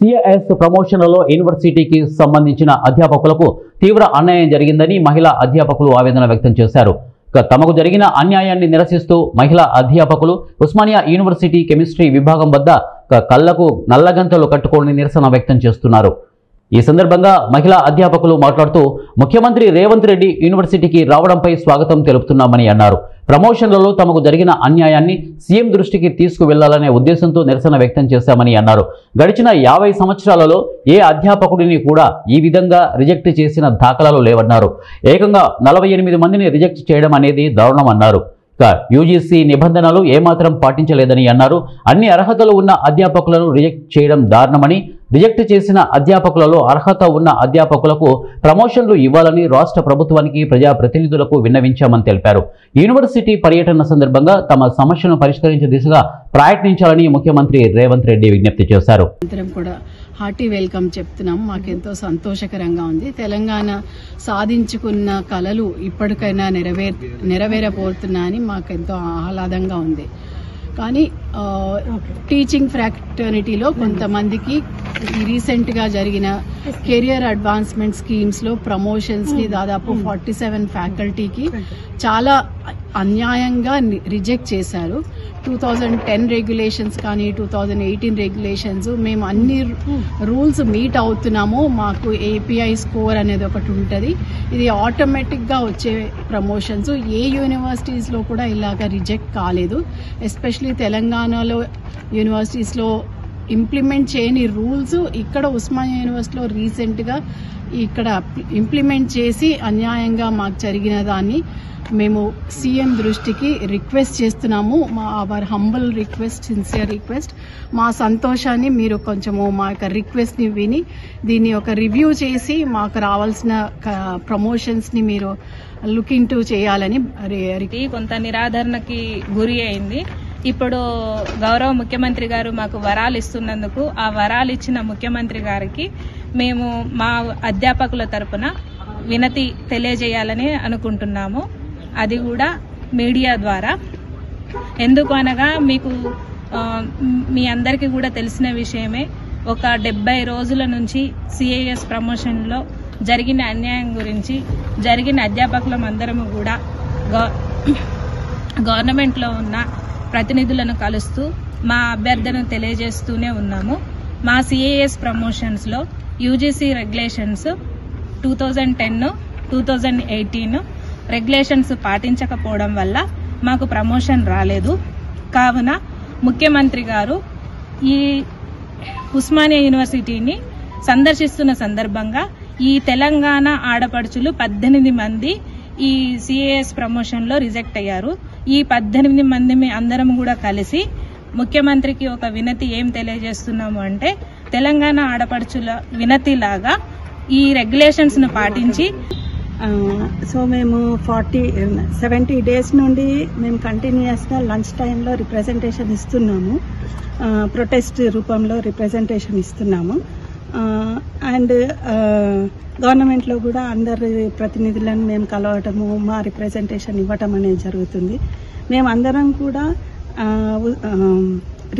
CS ప్రమోషన్లలో యూనివర్సిటీకి సంబంధించిన అధ్యాపకులకు తీవ్ర అన్యాయం జరిగిందని మహిళా అధ్యాపకులు ఆవేదన వ్యక్తం చేశారు. తమకు జరిగిన అన్యాయాన్ని నిరసిస్తూ మహిళా అధ్యాపకులు ఉస్మానియా యూనివర్సిటీ కెమిస్ట్రీ విభాగం వద్ద కళ్లకు నల్లగంతలు కట్టుకొని నిరసన వ్యక్తం చేస్తున్నారు. ఈ సందర్భంగా మహిళా అధ్యాపకులు మాట్లాడుతూ ముఖ్యమంత్రి రేవంత్ రెడ్డి యూనివర్సిటీకి రావడంపై స్వాగతం తెలుపుతున్నామని అన్నారు. ప్రమోషన్లలో తమకు జరిగిన అన్యాయాన్ని సీఎం దృష్టికి తీసుకువెళ్లాలనే ఉద్దేశంతో నిరసన వ్యక్తం చేశామని అన్నారు. గడిచిన 50 సంవత్సరాలలో ఏ అధ్యాపకుడిని కూడా ఈ విధంగా రిజెక్ట్ చేసిన దాఖలాలు లేవన్నారు. ఏకంగా 48 మందిని రిజెక్ట్ చేయడం అనేది దారుణమన్నారు. యూజీసీ నిబంధనలు ఏమాత్రం పాటించలేదని అన్నారు. అన్ని అర్హతలు ఉన్న అధ్యాపకులను రిజెక్ట్ చేయడం దారుణమని, రిజెక్ట్ చేసిన అధ్యాపకులలో అర్హత ఉన్న అధ్యాపకులకు ప్రమోషన్లు ఇవ్వాలని రాష్ట్ర ప్రభుత్వానికి ప్రజాప్రతినిధులకు విన్నవించామని తెలిపారు. యూనివర్సిటీ పర్యటన సందర్భంగా తమ సమస్యను పరిష్కరించే దిశగా ప్రయత్నించాలని ముఖ్యమంత్రి రేవంత్ రెడ్డి విజ్ఞప్తి చేశారు. హార్టీ వెల్కమ్ చెప్తున్నాం. మాకెంతో సంతోషకరంగా ఉంది. తెలంగాణ సాధించుకున్న కలలు ఇప్పటికైనా నెరవేరబోతున్నా అని మాకెంతో ఆహ్లాదంగా ఉంది. కానీ టీచింగ్ ఫ్రాటర్నిటీలో కొంతమందికి రీసెంట్గా జరిగిన కెరియర్ అడ్వాన్స్మెంట్ స్కీమ్స్లో ప్రమోషన్స్ని దాదాపు 47 ఫ్యాకల్టీకి చాలా అన్యాయంగా రిజెక్ట్ చేశారు. 2010 రెగ్యులేషన్స్ కానీ 2018 రెగ్యులేషన్స్ మేము అన్ని రూల్స్ మీట్ అవుతున్నాము. మాకు ఏపీఐ స్కోర్ అనేది ఒకటి ఉంటుంది. ఇది ఆటోమేటిక్గా వచ్చే ప్రమోషన్స్. ఏ యూనివర్సిటీస్లో కూడా ఇలాగ రిజెక్ట్ కాలేదు. ఎస్పెషలీ తెలంగాణలో యూనివర్సిటీస్లో ఇంప్లిమెంట్ చేయని రూల్స్ ఇక్కడ ఉస్మానియా యూనివర్సిటీలో రీసెంట్గా ఇక్కడ ఇంప్లిమెంట్ చేసి అన్యాయంగా మాకు జరిగిన దాన్ని మేము సీఎం దృష్టికి రిక్వెస్ట్ చేస్తున్నాము. Our humble request, sincere request. మా సంతోషాన్ని మీరు కొంచెము మా యొక్క రిక్వెస్ట్ని విని దీన్ని ఒక రివ్యూ చేసి మాకు రావాల్సిన ప్రమోషన్స్ని మీరు లుక్ ఇంటూ చేయాలని. కొంత నిరాదరణకి గురి అయింది. ఇప్పుడు గౌరవ ముఖ్యమంత్రి గారు మాకు వరాలు ఇస్తున్నందుకు ఆ వరాలు ఇచ్చిన ముఖ్యమంత్రి గారికి మేము మా అధ్యాపకుల తరపున వినతి తెలియజేయాలని అనుకుంటున్నాము. అది కూడా మీడియా ద్వారా. ఎందుకు అనగా మీకు మీ అందరికీ కూడా తెలిసిన విషయమే, ఒక 70 రోజుల నుంచి సిఐఎస్ ప్రమోషన్లో జరిగిన అన్యాయం గురించి జరిగిన అధ్యాపకులం అందరము కూడా గవర్నమెంట్లో ఉన్న ప్రతినిధులను కలుస్తూ మా అభ్యర్థనను తెలియజేస్తూనే ఉన్నాము. మా సిఐఎస్ ప్రమోషన్స్లో యూజీసీ రెగ్యులేషన్స్ 2010, 2018 రెగ్యులేషన్స్ పాటించకపోవడం వల్ల మాకు ప్రమోషన్ రాలేదు. కావున ముఖ్యమంత్రి గారు ఈ ఉస్మానియా యూనివర్సిటీని సందర్శిస్తున్న సందర్భంగా ఈ తెలంగాణ ఆడపడుచులు 18 మంది ఈ సిఏఎస్ ప్రమోషన్లో రిజెక్ట్ అయ్యారు. ఈ 18 మంది అందరం కూడా కలిసి ముఖ్యమంత్రికి ఒక వినతి ఏం తెలియజేస్తున్నాము అంటే, తెలంగాణ ఆడపడుచుల వినతిలాగా ఈ రెగ్యులేషన్స్ ను పాటించి సో మేము 70 డేస్ నుండి మేము కంటిన్యూస్గా లంచ్ టైంలో రిప్రజెంటేషన్ ఇస్తున్నాము. ప్రొటెస్ట్ రూపంలో రిప్రజెంటేషన్ ఇస్తున్నాము. అండ్ గవర్నమెంట్లో కూడా అందరి ప్రతినిధులను మేము కలవటము, మా రిప్రజెంటేషన్ ఇవ్వటం అనేది జరుగుతుంది. మేమందరం కూడా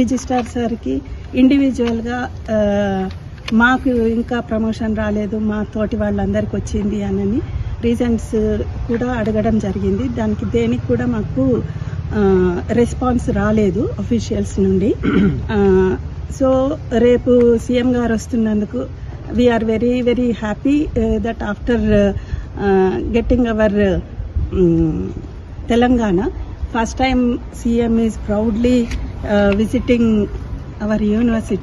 రిజిస్ట్రార్ సార్కి ఇండివిజువల్గా మాకు ఇంకా ప్రమోషన్ రాలేదు, మా తోటి వాళ్ళందరికీ వచ్చింది అని రీజన్స్ కూడా అడగడం జరిగింది. దేనికి కూడా మాకు రెస్పాన్స్ రాలేదు అఫీషియల్స్ నుండి. సో రేపు సీఎం గారు వస్తున్నందుకు we're very very happy that after getting our Telangana, first time CM is proudly visiting our university.